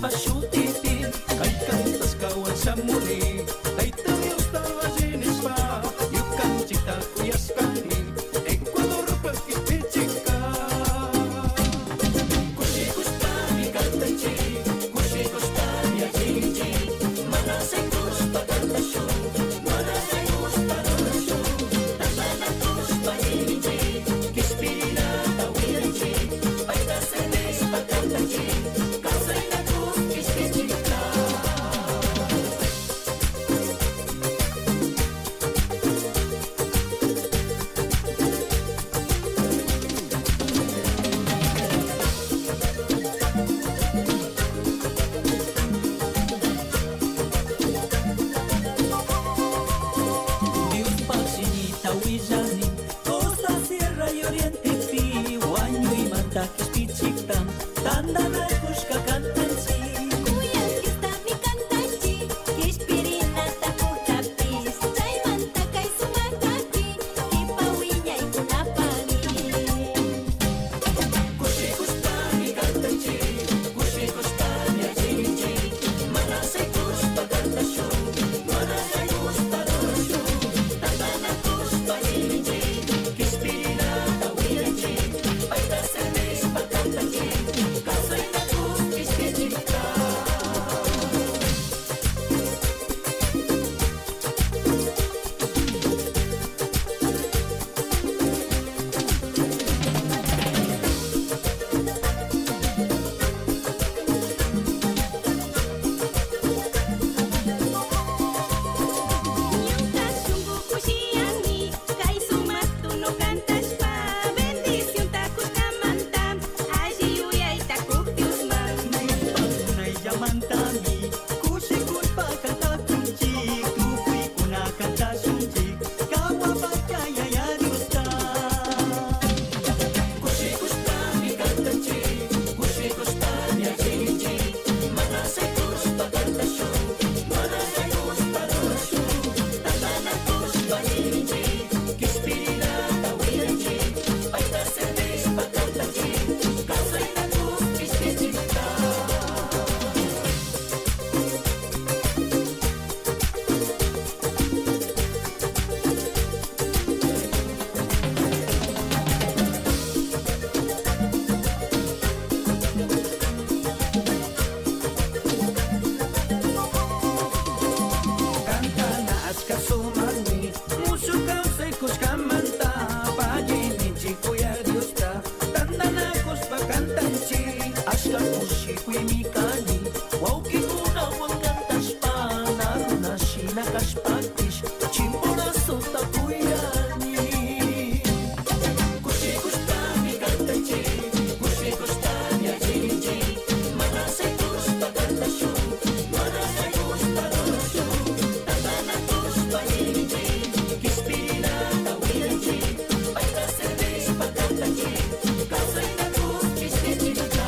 pasyutitin kay kantas kawan sa muli kay tamios tawasin ispa yukan cita kuyas kani Ecuador pagkipichika Kushi kustani kantachi Kushi kustani ajinji Manasay kuspa kantasyo Manasay kuspa kantasyo Tatana kuspa inji Kispirina tawiranji Paitasenes pakantachi Kasay na kuskispichika Dios pasinita wizani Costa, Sierra y Oriente pi Wanyo y manta kispichiktam Tandana kushka kantanchi Kuyas kistami kantachi Kispirina takutapis Chaymanta kay sumakaki Kipawiña ikunapani Kushi kustani kantachi Kushi kustani ajinji Manasay kuspa kantasyo Manasay kuspa kantasyo Tatana kuspa inji Kispirina tawiranji Paitasenes pakantachi Kasay na kuskispichika Nyuka sungguh kusiangi Kay sumatu no kantas pa Bendición takus kamantam Aji uyay takuk tiusman Pagunay yamantami Kushi kuspa kanta kunchik Tukuy kuna kanta sunchik Kawabakaya yarusta Kushi kustani kantachi Kushi kustani ajinji Manasay kuspa kantasyo Manasay kuspa kantasyo Tatana kuspa inji Kispirina tawiranji Paitasenes pakantachi Kasay na kuskispichika Kanta na aska sumani Musukaw say kuskamanta Pagini chikuya diusta Tanda na kuspa kantanchi Aska kushi kuimikani Wauki kuna wang kantas pa Naruna shina kaspatish Chimpora sota kuyani Kushi kustani kantanchi Kushi kustani ajinji Manasay kuspa kantasyo Manasay kuspa kantasyo Tatana kuspa inji Kispirina tawiranji Paitasenes pakantachi Kasay na kuskispichika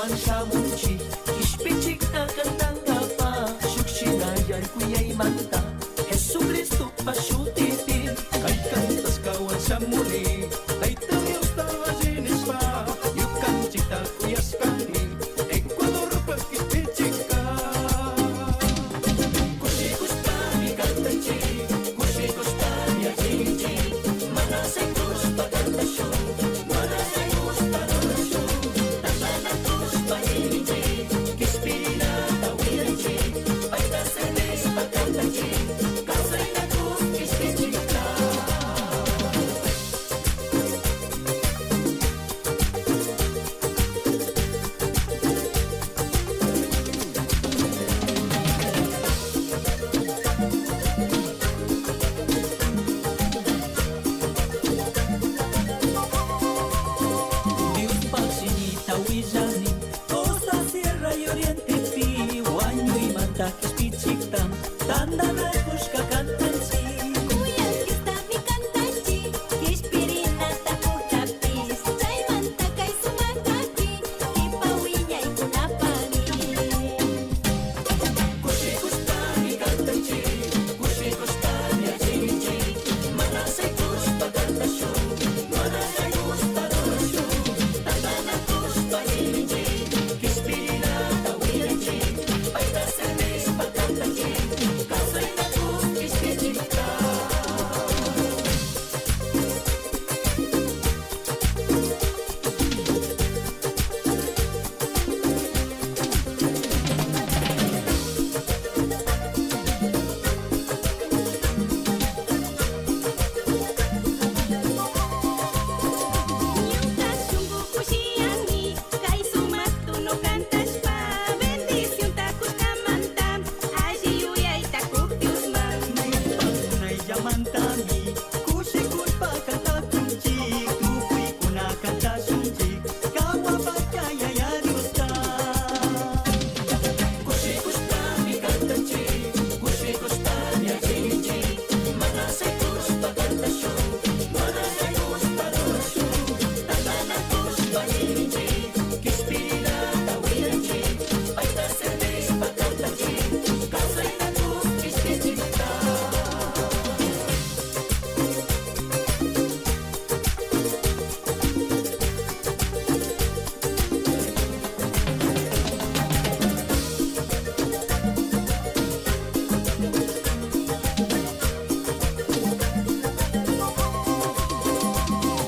susuan shamunchi Kishpichik na kantanga pa Shukshinayar kuyay manta Jesucristo pasyutipi Kay kantas kawan sa muli Kay tamios tawazinis pa Yukan chita kuyas kani Ecuador pagkipichik ka Kushikos pa mi kantanchi Kushikos pa mi ajinchi Manasay krus pagantasyon Manasay krus pagantasyon Tatanan krus pahinchi Kispirina tawiranchi Pagkasanes pagantanchi Kasay na krus kispichik ka Dios pasinita wizani Costa, Sierra y Oriente pi Wanyo y manta kispichiktam Tanda na kushka kantansi Kuyas kita mi kantachi Kishpirina takutapis Chaymanta kay sumakaki Kipawiñay kunapani Kushikos pa mi kantanchi Kushikos pa mi ajinchi Manasay krus pagantasyon Manasay krus pagantasyon Tatanan krus pahinchi Kispirina tawiranchi Pagkasanes pagantanchi Kasay na krus kispichik ka Nyuta sungguh kusiangi Kay sumatu no kantas pa Bendición takus kamantam Aji uyay takuk tiusman Tunay yamantami Kusikut pa kanta kunchik Tukoy kuna kanta sunjik Kapapagkaya yarusta Kusikos pa mi kantanchik Kusikos pa mi ajinchik Manasay krus pagantasyon Manasay krus pagantasyon Tatanan krus pahinchik Kispirina tawiranchik Pagkasanes pagantanchik Kasay na krus kispichik ka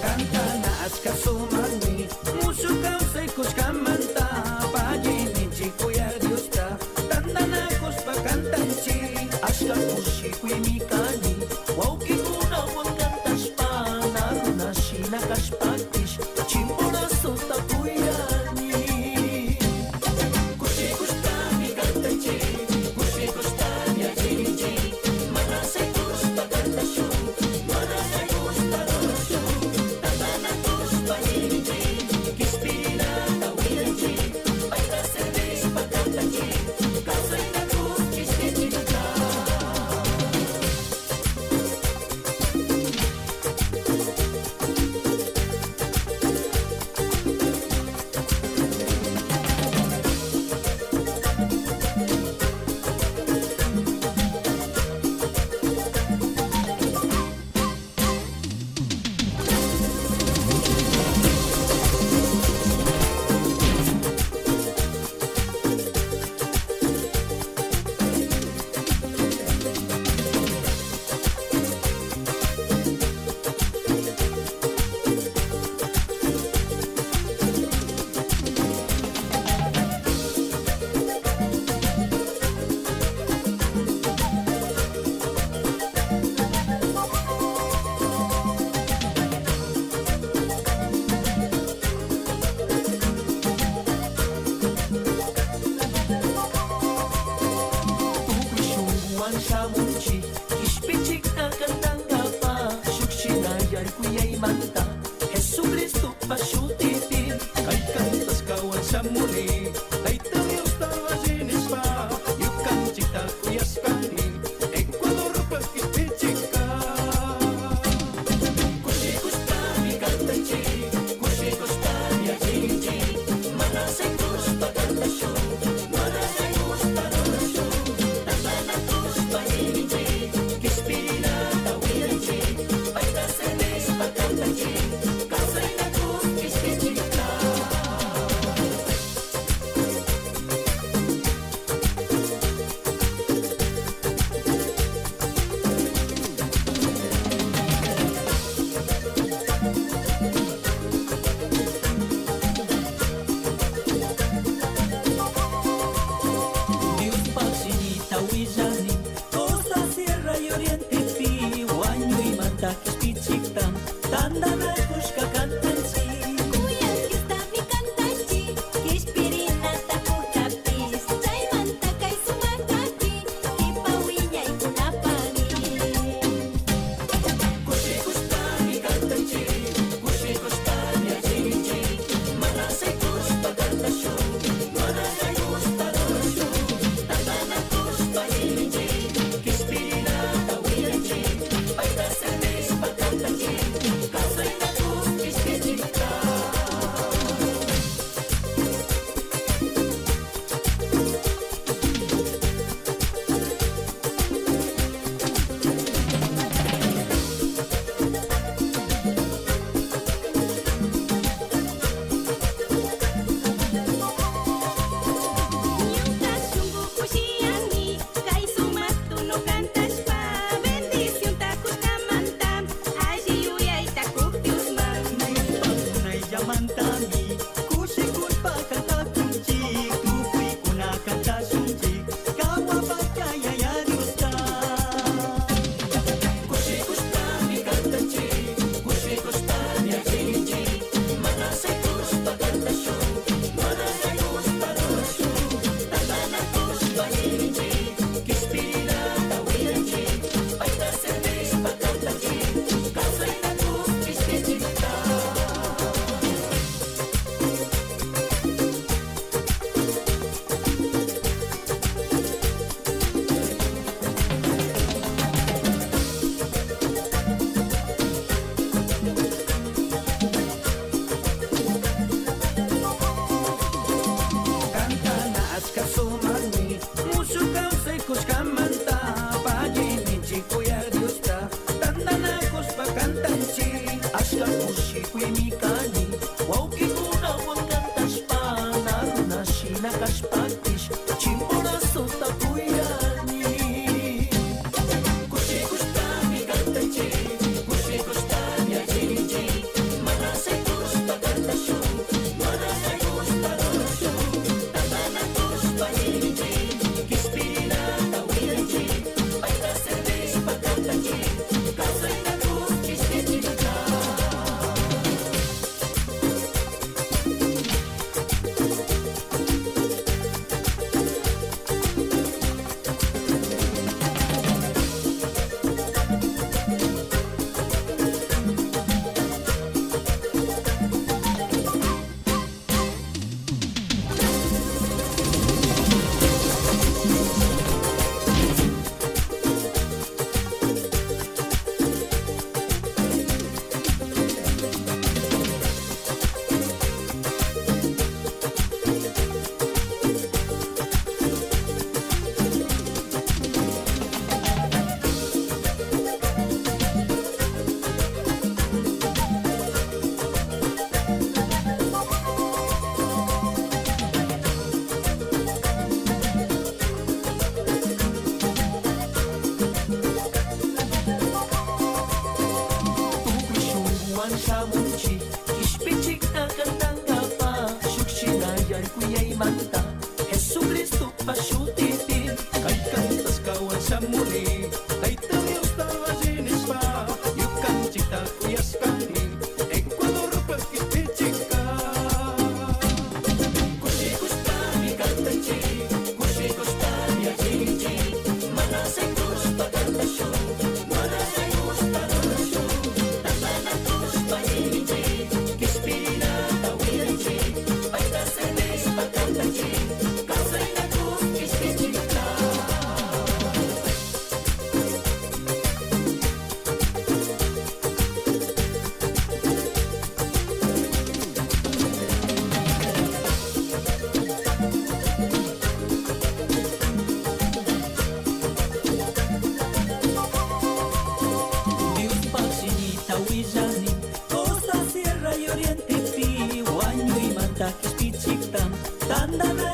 Kanta na aska sumani Musukaw sa kuskamanta Pagini chikuya Dios ta Tanda na kuspa kantanchi Aska kushikui mikani Wauki kuna wang kantas pa Naru na sinakaspatish Chimbora sota kuyani Kushikos pa mi kantanchi Kushikos pa mi ajinchi Manasay krus pagantasyon Manasay krus pagantasyon Tatanan krus pahinchi Kispirina tawiranchi Pagkasanes pagantanchi Kasay na krus kispichik ka shamunchi Kishpichik na kantanga pa Shukshinayar kuyay manta Jesucristo pasyutipi Kay kantas kawan sa muli Kay tamios tawazinis pa Yukan chita kuyas kani Ecuador pagkipichik ka Kushikos pa mi kantanchi Kushikos pa mi ajinchi Manasay krus manta Jesucristo pasyutitin Kay kantas kawan sa muli Kay Dios tawasin ispa Yukan cita kuyas kami Ecuador pagkitichika Kusikos pa mi kantanchi Kusikos pa mi achichi Manasay kus pagkantasyon Manasay kus pagkantasyon Tantanan kus pagkitichi Kispirina tawilanchi Pagkasanis pagkantanchi Kasay na kus kispichika Dios pasinita wizani Costa, Sierra y Oriente Pi Huaño y Manta Kispichiktam Tandana